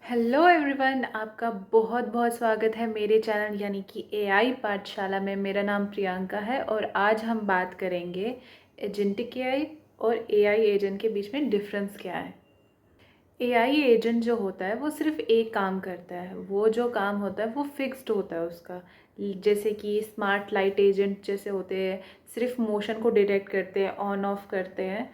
Hello everyone, आपका बहुत बहुत स्वागत है मेरे चैनल यानी कि एआई पाठशाला में। मेरा नाम प्रियंका है और आज हम बात करेंगे एजेंटिक एआई और एआई एजेंट के बीच में डिफरेंस क्या है। एआई एजेंट जो होता है वो सिर्फ एक काम करता है, वो जो काम होता है वो फिक्स्ड होता है उसका। जैसे कि स्मार्ट लाइट एजेंट जैसे होते हैं, सिर्फ मोशन को डिटेक्ट करते हैं, ऑन ऑफ करते हैं।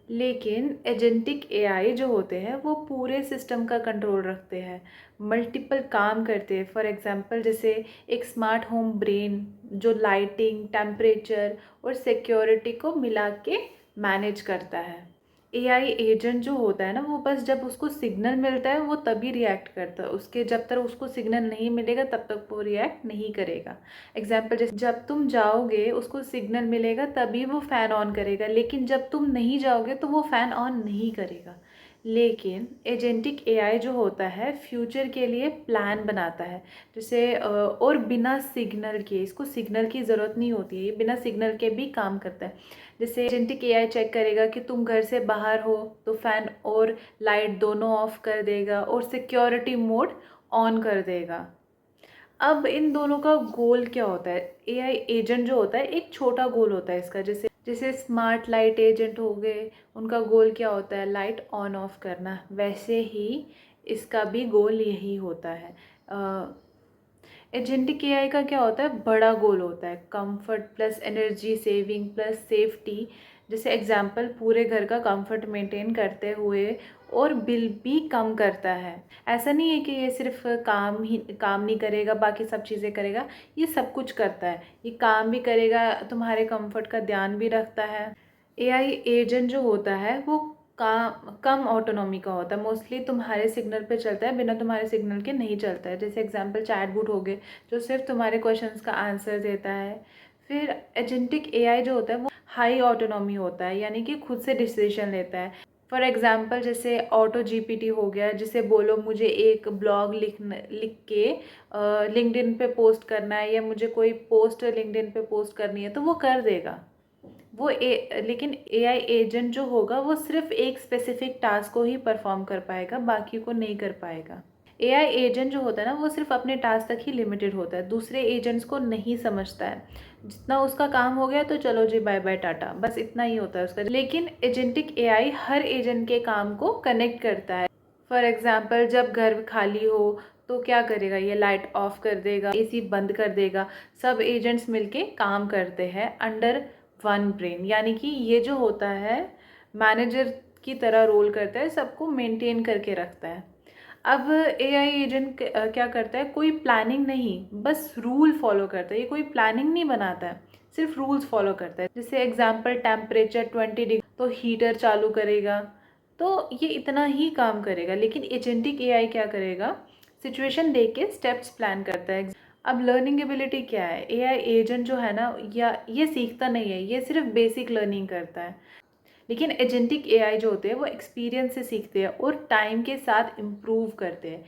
लेकिन एजेंटिक एआई जो होते हैं वो पूरे सिस्टम का कंट्रोल रखते हैं, मल्टीपल काम करते हैं। फॉर एग्जांपल जैसे एक स्मार्ट होम ब्रेन जो लाइटिंग, टेम्परेचर और सिक्योरिटी को मिला के मैनेज करता है। एआई एजेंट जो होता है ना, वो बस जब उसको सिग्नल मिलता है वो तभी रिएक्ट करता है। उसके जब तक उसको सिग्नल नहीं मिलेगा तब तक वो रिएक्ट नहीं करेगा। एग्जाम्पल जैसे जब तुम जाओगे उसको सिग्नल मिलेगा तभी वो फ़ैन ऑन करेगा, लेकिन जब तुम नहीं जाओगे तो वो फ़ैन ऑन नहीं करेगा। लेकिन एजेंटिक एआई जो होता है फ्यूचर के लिए प्लान बनाता है। जैसे और बिना सिग्नल के, इसको सिग्नल की ज़रूरत नहीं होती है, ये बिना सिग्नल के भी काम करता है। जैसे एजेंटिक एआई चेक करेगा कि तुम घर से बाहर हो तो फ़ैन और लाइट दोनों ऑफ कर देगा और सिक्योरिटी मोड ऑन कर देगा। अब इन दोनों का गोल क्या होता है? एआई एजेंट जो होता है एक छोटा गोल होता है इसका। जैसे जैसे स्मार्ट लाइट एजेंट हो गए, उनका गोल क्या होता है? लाइट ऑन ऑफ करना। वैसे ही इसका भी गोल यही होता है। एजेंटिक एआई का क्या होता है? बड़ा गोल होता है, comfort plus energy saving plus safety. जैसे एग्जांपल पूरे घर का कंफर्ट मेंटेन करते हुए और बिल भी कम करता है। ऐसा नहीं है कि ये सिर्फ काम नहीं करेगा, बाकी सब चीज़ें करेगा। ये सब कुछ करता है, ये काम भी करेगा, तुम्हारे कंफर्ट का ध्यान भी रखता है। एआई एजेंट जो होता है वो कम ऑटोनॉमी का होता है, मोस्टली तुम्हारे सिग्नल पे चलता है, बिना तुम्हारे सिग्नल के नहीं चलता है। जैसे एग्जांपल चैटबॉट हो गए जो सिर्फ तुम्हारे क्वेश्चंस का आंसर देता है। फिर एजेंटिक एआई जो होता है वो हाई ऑटोनॉमी होता है, यानी कि खुद से डिसीजन लेता है। फॉर एग्जांपल जैसे ऑटो जीपीटी हो गया, जिसे बोलो मुझे एक ब्लॉग लिख के लिंक्डइन पे पोस्ट करना है, या मुझे कोई पोस्ट लिंक्डइन पे पोस्ट करनी है तो वो कर देगा। लेकिन एआई एजेंट जो होगा वो सिर्फ एक स्पेसिफिक टास्क को ही परफॉर्म कर पाएगा, बाकी को नहीं कर पाएगा। एआई एजेंट जो होता है ना वो सिर्फ अपने टास्क तक ही लिमिटेड होता है, दूसरे एजेंट्स को नहीं समझता है। जितना उसका काम हो गया तो चलो जी बाय बाय टाटा, बस इतना ही होता है उसका। लेकिन एजेंटिक एआई हर एजेंट के काम को कनेक्ट करता है। फॉर एग्जाम्पल जब घर खाली हो तो क्या करेगा? ये लाइट ऑफ कर देगा, एसी बंद कर देगा। सब एजेंट्स मिलके काम करते हैं अंडर वन ब्रेन, यानी कि ये जो होता है मैनेजर की तरह रोल करता है, सबको मेंटेन करके रखता है। अब एआई एजेंट क्या करता है? कोई प्लानिंग नहीं, बस रूल फॉलो करता है। ये कोई प्लानिंग नहीं बनाता है, सिर्फ रूल्स फॉलो करता है। जैसे एग्जांपल टेम्परेचर 20 डिग्री तो हीटर चालू करेगा, तो ये इतना ही काम करेगा। लेकिन एजेंटिक एआई क्या करेगा? सिचुएशन देख के स्टेप्स प्लान करता है। अब लर्निंग एबिलिटी क्या है? एआई एजेंट जो है ना, या ये सीखता नहीं है, ये सिर्फ बेसिक लर्निंग करता है। लेकिन एजेंटिक एआई जो होते हैं वो एक्सपीरियंस से सीखते हैं और टाइम के साथ इम्प्रूव करते हैं।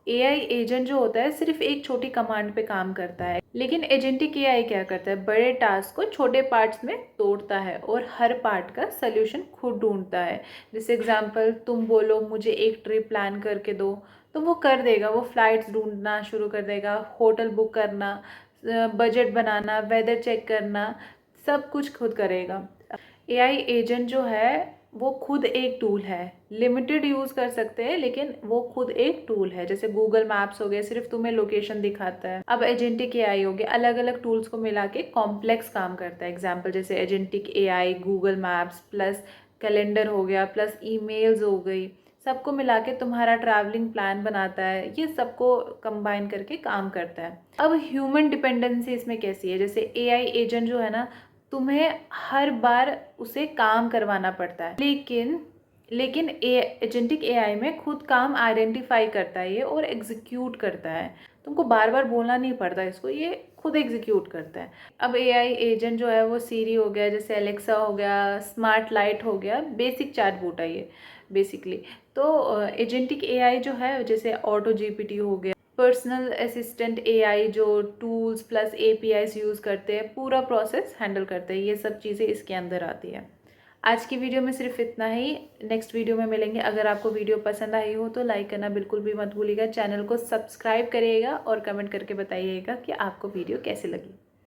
एआई एजेंट जो होता है सिर्फ एक छोटी कमांड पे काम करता है, लेकिन एजेंटिक एआई क्या करता है? बड़े टास्क को छोटे पार्ट्स में तोड़ता है और हर पार्ट का सल्यूशन खुद ढूंढता है। जैसे एग्जांपल तुम बोलो मुझे एक ट्रिप प्लान करके दो, तो वो कर देगा। वो फ्लाइट्स ढूंढना शुरू कर देगा, होटल बुक करना, बजट बनाना, वेदर चेक करना, सब कुछ खुद करेगा। एआई एजेंट जो है वो खुद एक टूल है, लिमिटेड यूज़ कर सकते हैं, लेकिन वो खुद एक टूल है। जैसे गूगल मैप्स हो गया, सिर्फ तुम्हें लोकेशन दिखाता है। अब एजेंटिक एआई हो गया, अलग अलग टूल्स को मिला के कॉम्प्लेक्स काम करता है। एग्जाम्पल जैसे agentic AI Google maps plus calendar हो गया प्लस ईमेल्स हो गई, सबको मिला के तुम्हारा ट्रैवलिंग प्लान बनाता है। ये सबको कंबाइन करके काम करता है। अब ह्यूमन डिपेंडेंसी इसमें कैसी है? जैसे एआई एजेंट जो है ना, तुम्हें हर बार उसे काम करवाना पड़ता है, लेकिन एजेंटिक एआई में खुद काम आइडेंटिफाई करता है ये और एग्जीक्यूट करता है। तुमको बार बार बोलना नहीं पड़ता इसको, ये खुद एग्जीक्यूट करता है। अब एआई एजेंट जो है वो सीरी हो गया, जैसे एलेक्सा हो गया, स्मार्ट लाइट हो गया, बेसिक चैटबॉट है ये बेसिकली। तो एजेंटिक एआई जो है जैसे ऑटो जीपीटी हो गया, पर्सनल असिस्टेंट एआई जो टूल्स प्लस एपीआईज यूज़ करते हैं, पूरा प्रोसेस हैंडल करते हैं। ये सब चीज़ें इसके अंदर आती है। आज की वीडियो में सिर्फ इतना ही, नेक्स्ट वीडियो में मिलेंगे। अगर आपको वीडियो पसंद आई हो तो लाइक करना बिल्कुल भी मत भूलिएगा, चैनल को सब्सक्राइब करिएगा और कमेंट करके बताइएगा कि आपको वीडियो कैसे लगी।